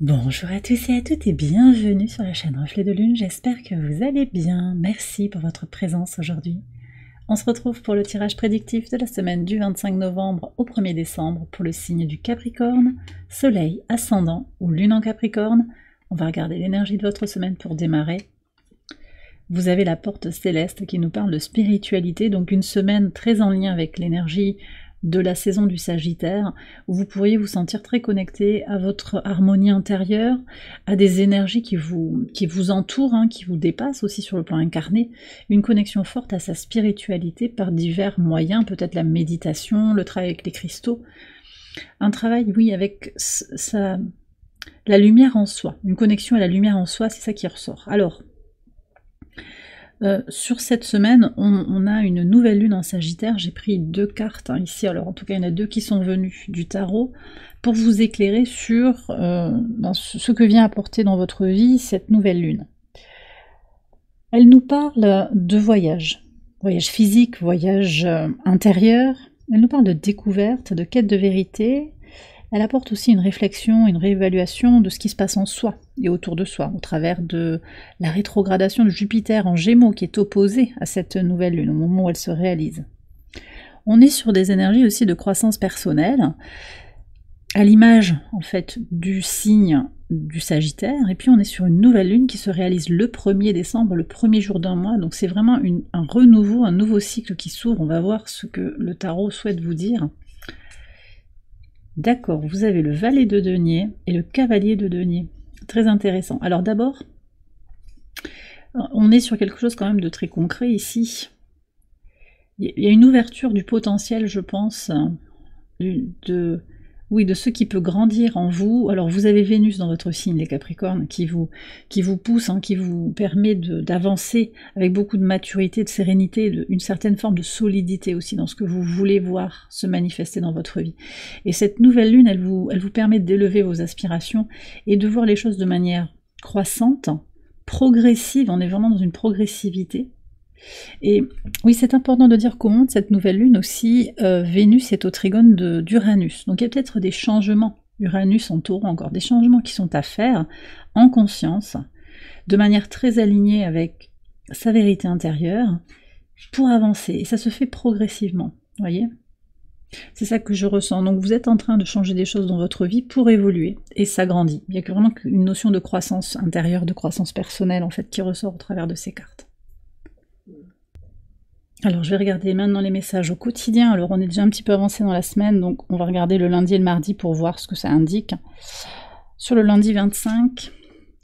Bonjour à tous et à toutes et bienvenue sur la chaîne Reflet de Lune, j'espère que vous allez bien. Merci pour votre présence aujourd'hui. On se retrouve pour le tirage prédictif de la semaine du 25 novembre au 1er décembre pour le signe du Capricorne, Soleil, Ascendant ou Lune en Capricorne. On va regarder l'énergie de votre semaine pour démarrer. Vous avez la porte céleste qui nous parle de spiritualité, donc une semaine très en lien avec l'énergie de la saison du Sagittaire, où vous pourriez vous sentir très connecté à votre harmonie intérieure, à des énergies qui vous entourent, qui vous dépassent aussi sur le plan incarné, une connexion forte à sa spiritualité par divers moyens, peut-être la méditation, le travail avec les cristaux, un travail, oui, avec la lumière en soi, une connexion à la lumière en soi, c'est ça qui ressort. Alors, sur cette semaine, on a une nouvelle lune en Sagittaire. J'ai pris deux cartes ici, alors en tout cas il y en a deux qui sont venues du tarot, pour vous éclairer sur ce que vient apporter dans votre vie cette nouvelle lune. Elle nous parle de voyage physique, voyage intérieur, elle nous parle de découverte, de quête de vérité. Elle apporte aussi une réflexion, une réévaluation de ce qui se passe en soi et autour de soi, au travers de la rétrogradation de Jupiter en Gémeaux qui est opposée à cette nouvelle lune au moment où elle se réalise. On est sur des énergies aussi de croissance personnelle, à l'image en fait du signe du Sagittaire, et puis on est sur une nouvelle lune qui se réalise le 1er décembre, le premier jour d'un mois, donc c'est vraiment un renouveau, un nouveau cycle qui s'ouvre. On va voir ce que le tarot souhaite vous dire. D'accord, vous avez le valet de denier et le cavalier de denier. Très intéressant. Alors d'abord, on est sur quelque chose quand même de très concret ici. Il y a une ouverture du potentiel, je pense, de ce qui peut grandir en vous. Alors vous avez Vénus dans votre signe, les Capricornes, qui vous pousse, qui vous permet d'avancer avec beaucoup de maturité, de sérénité, une certaine forme de solidité aussi dans ce que vous voulez voir se manifester dans votre vie. Et cette nouvelle lune, elle vous permet d'élever vos aspirations et de voir les choses de manière croissante, progressive. On est vraiment dans une progressivité. Et oui, c'est important de dire qu'au monde, cette nouvelle lune aussi, Vénus est au trigone d'Uranus. Donc il y a peut-être des changements, Uranus en taureau encore, des changements qui sont à faire en conscience, de manière très alignée avec sa vérité intérieure, pour avancer. Et ça se fait progressivement, vous voyez ? C'est ça que je ressens. Donc vous êtes en train de changer des choses dans votre vie pour évoluer, et ça grandit. Il y a vraiment une notion de croissance intérieure, de croissance personnelle en fait, qui ressort au travers de ces cartes. Alors je vais regarder maintenant les messages au quotidien. Alors on est déjà un petit peu avancé dans la semaine, donc on va regarder le lundi et le mardi pour voir ce que ça indique. Sur le lundi 25,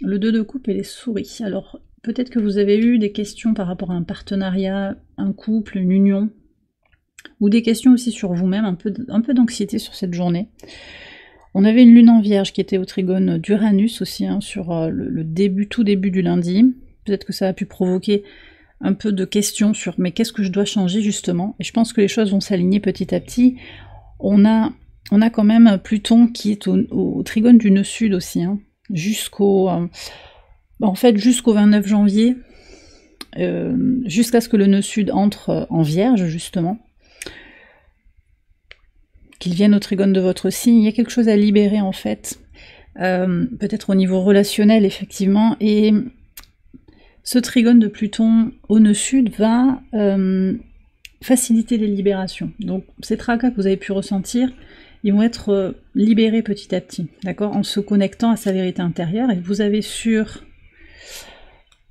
le 2 de coupe et les souris. Alors peut-être que vous avez eu des questions par rapport à un partenariat, un couple, une union, ou des questions aussi sur vous-même, un peu d'anxiété sur cette journée. On avait une lune en Vierge qui était au trigone d'Uranus aussi, sur le tout début du lundi. Peut-être que ça a pu provoquer un peu de questions sur mais qu'est-ce que je dois changer justement, et je pense que les choses vont s'aligner petit à petit. On a quand même Pluton qui est au trigone du nœud sud aussi, jusqu'au 29 janvier, jusqu'à ce que le nœud sud entre en Vierge justement, qu'il vienne au trigone de votre signe. Il y a quelque chose à libérer en fait, peut-être au niveau relationnel effectivement, et ce trigone de Pluton au nœud sud va faciliter les libérations. Donc ces tracas que vous avez pu ressentir, ils vont être libérés petit à petit, d'accord, en se connectant à sa vérité intérieure. Et vous avez sur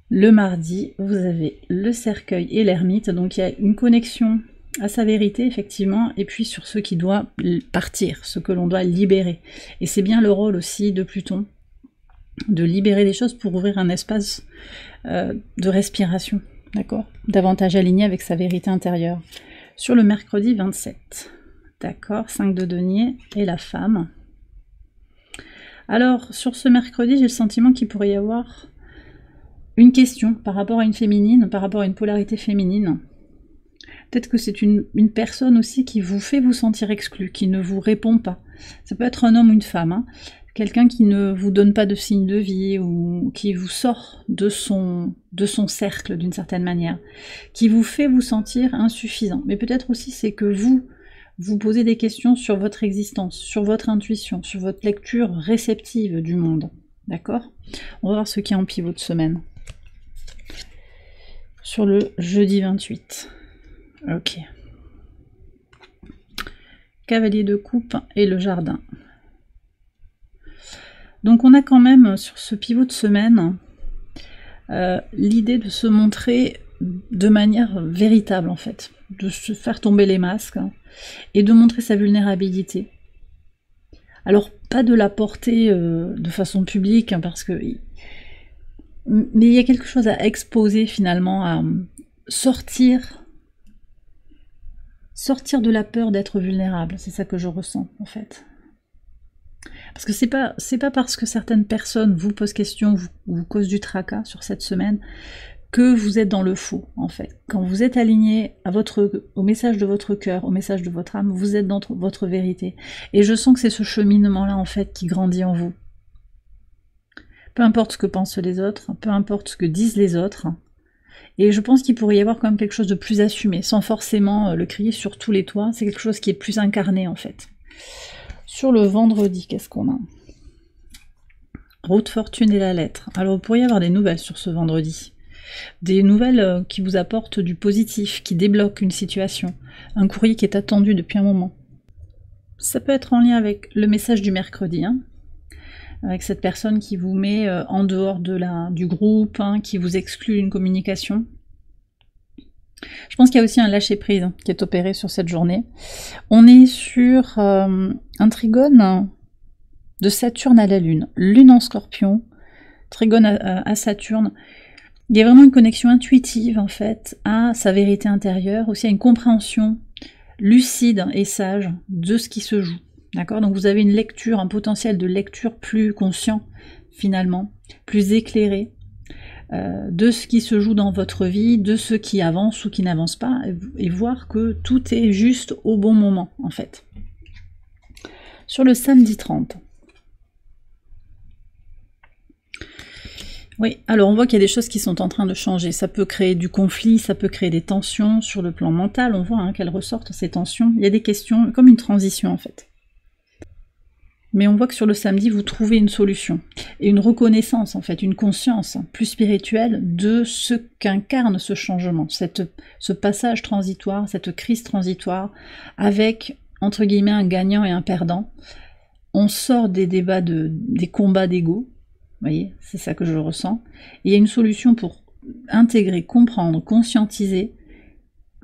le mardi, vous avez le cercueil et l'ermite, donc il y a une connexion à sa vérité effectivement, et puis sur ce qui doit partir, ce que l'on doit libérer. Et c'est bien le rôle aussi de Pluton, de libérer des choses pour ouvrir un espace de respiration, d'accord, davantage aligné avec sa vérité intérieure. Sur le mercredi 27, d'accord, 5 de denier et la femme. Alors sur ce mercredi, j'ai le sentiment qu'il pourrait y avoir une question par rapport à une féminine, par rapport à une polarité féminine. Peut-être que c'est une personne aussi qui vous fait vous sentir exclu, qui ne vous répond pas. Ça peut être un homme ou une femme, quelqu'un qui ne vous donne pas de signe de vie, ou qui vous sort de son cercle d'une certaine manière, qui vous fait vous sentir insuffisant. Mais peut-être aussi c'est que vous vous posez des questions sur votre existence, sur votre intuition, sur votre lecture réceptive du monde. D'accord? On va voir ce qui est en pivot de semaine. Sur le jeudi 28. Ok. Cavalier de coupe et le jardin. Donc on a quand même sur ce pivot de semaine l'idée de se montrer de manière véritable en fait, de se faire tomber les masques et de montrer sa vulnérabilité. Alors pas de la porter de façon publique parce que... Mais il y a quelque chose à exposer finalement, à sortir de la peur d'être vulnérable, c'est ça que je ressens en fait. Parce que c'est pas parce que certaines personnes vous posent question, vous causent du tracas sur cette semaine, que vous êtes dans le faux, en fait. Quand vous êtes aligné au message de votre cœur, au message de votre âme, vous êtes dans votre vérité. Et je sens que c'est ce cheminement-là, en fait, qui grandit en vous. Peu importe ce que pensent les autres, peu importe ce que disent les autres. Et je pense qu'il pourrait y avoir quand même quelque chose de plus assumé, sans forcément le crier sur tous les toits. C'est quelque chose qui est plus incarné, en fait. Sur le vendredi, qu'est-ce qu'on a? Route, fortune et la lettre. Alors, vous pourriez avoir des nouvelles sur ce vendredi. Des nouvelles qui vous apportent du positif, qui débloquent une situation. Un courrier qui est attendu depuis un moment. Ça peut être en lien avec le message du mercredi, hein, avec cette personne qui vous met en dehors du groupe, hein, qui vous exclut une communication. Je pense qu'il y a aussi un lâcher-prise qui est opéré sur cette journée. On est sur un trigone de Saturne à la Lune. Lune en Scorpion, trigone à Saturne. Il y a vraiment une connexion intuitive en fait à sa vérité intérieure, aussi à une compréhension lucide et sage de ce qui se joue. D'accord? Donc vous avez une lecture, un potentiel de lecture plus conscient finalement, plus éclairé, de ce qui se joue dans votre vie, de ce qui avance ou qui n'avance pas, et voir que tout est juste au bon moment, en fait. Sur le samedi 30. Oui, alors on voit qu'il y a des choses qui sont en train de changer. Ça peut créer du conflit, ça peut créer des tensions sur le plan mental. On voit qu'elles ressortent, ces tensions. Il y a des questions, comme une transition, en fait. Mais on voit que sur le samedi, vous trouvez une solution. Et une reconnaissance, en fait, une conscience plus spirituelle de ce qu'incarne ce changement, ce passage transitoire, cette crise transitoire, avec, entre guillemets, un gagnant et un perdant. On sort des débats, des combats d'ego. Vous voyez, c'est ça que je ressens. Et il y a une solution pour intégrer, comprendre, conscientiser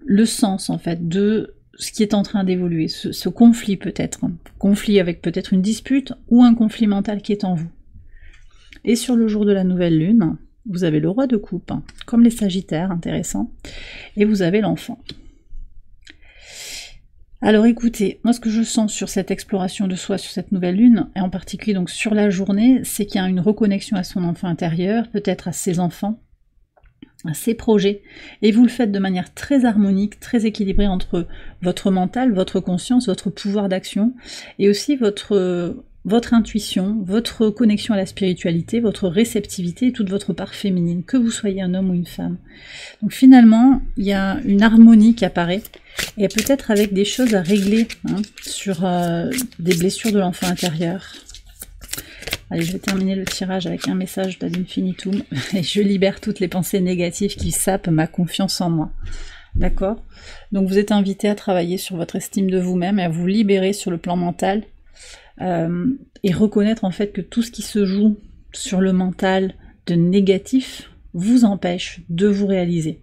le sens, en fait, de ce qui est en train d'évoluer, ce conflit peut-être, conflit avec peut-être une dispute ou un conflit mental qui est en vous. Et sur le jour de la nouvelle lune, vous avez le roi de coupe, comme les sagittaires, intéressant, et vous avez l'enfant. Alors écoutez, moi ce que je sens sur cette exploration de soi, sur cette nouvelle lune, et en particulier donc sur la journée, c'est qu'il y a une reconnexion à son enfant intérieur, peut-être à ses enfants, à ses projets, et vous le faites de manière très harmonique, très équilibrée entre votre mental, votre conscience, votre pouvoir d'action, et aussi votre intuition, votre connexion à la spiritualité, votre réceptivité et toute votre part féminine, que vous soyez un homme ou une femme. Donc finalement, il y a une harmonie qui apparaît, et peut-être avec des choses à régler sur des blessures de l'enfant intérieur. Allez, je vais terminer le tirage avec un message d'Ad Infinitum, et je libère toutes les pensées négatives qui sapent ma confiance en moi. D'accord? Donc vous êtes invité à travailler sur votre estime de vous-même et à vous libérer sur le plan mental, et reconnaître en fait que tout ce qui se joue sur le mental de négatif vous empêche de vous réaliser.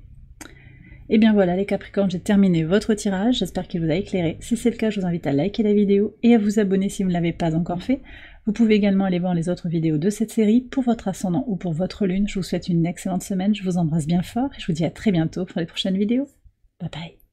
Et bien voilà les Capricornes, j'ai terminé votre tirage, j'espère qu'il vous a éclairé. Si c'est le cas, je vous invite à liker la vidéo et à vous abonner si vous ne l'avez pas encore fait. Vous pouvez également aller voir les autres vidéos de cette série pour votre ascendant ou pour votre lune. Je vous souhaite une excellente semaine, je vous embrasse bien fort et je vous dis à très bientôt pour les prochaines vidéos. Bye bye.